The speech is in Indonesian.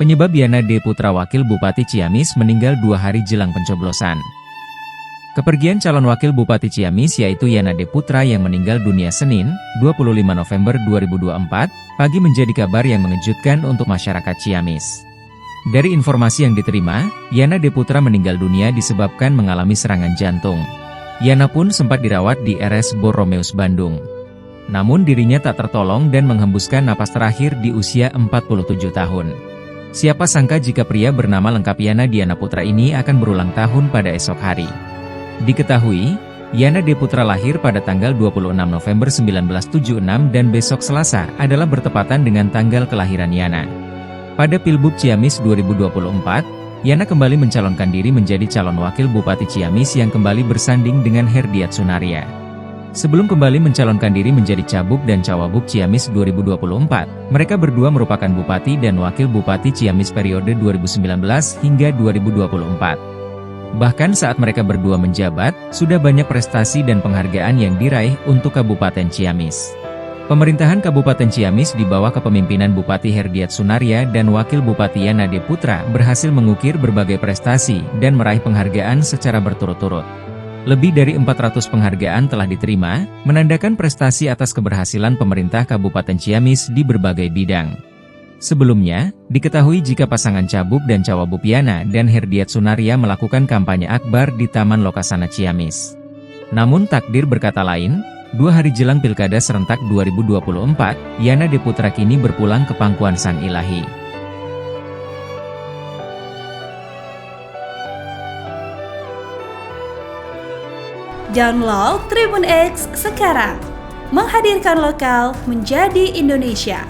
Penyebab Yana D. Putra Wakil Bupati Ciamis meninggal 2 hari jelang pencoblosan. Kepergian calon Wakil Bupati Ciamis yaitu Yana D. Putra yang meninggal dunia Senin, 25 November 2024, pagi menjadi kabar yang mengejutkan untuk masyarakat Ciamis. Dari informasi yang diterima, Yana D. Putra meninggal dunia disebabkan mengalami serangan jantung. Yana pun sempat dirawat di RS Boromeus Bandung. Namun dirinya tak tertolong dan menghembuskan napas terakhir di usia 47 tahun. Siapa sangka jika pria bernama lengkap Yana Diana Putra ini akan berulang tahun pada esok hari. Diketahui, Yana D. Putra lahir pada tanggal 26 November 1976 dan besok Selasa adalah bertepatan dengan tanggal kelahiran Yana. Pada Pilbub Ciamis 2024, Yana kembali mencalonkan diri menjadi calon wakil Bupati Ciamis yang kembali bersanding dengan Herdiat Sunaria. Sebelum kembali mencalonkan diri menjadi Cabub dan Cawabub Ciamis 2024, mereka berdua merupakan Bupati dan Wakil Bupati Ciamis periode 2019 hingga 2024. Bahkan saat mereka berdua menjabat, sudah banyak prestasi dan penghargaan yang diraih untuk Kabupaten Ciamis. Pemerintahan Kabupaten Ciamis di bawah kepemimpinan Bupati Herdiat Sunaria dan Wakil Bupati Yana D. Putra berhasil mengukir berbagai prestasi dan meraih penghargaan secara berturut-turut. Lebih dari 400 penghargaan telah diterima, menandakan prestasi atas keberhasilan pemerintah Kabupaten Ciamis di berbagai bidang. Sebelumnya, diketahui jika pasangan Cabub dan Cawabub Yana dan Herdiat Sunaria melakukan kampanye akbar di Taman Lokasana Ciamis. Namun takdir berkata lain, 2 hari jelang Pilkada Serentak 2024, Yana D. Putra kini berpulang ke pangkuan Sang Ilahi. Download Tribun X sekarang, menghadirkan lokal menjadi Indonesia.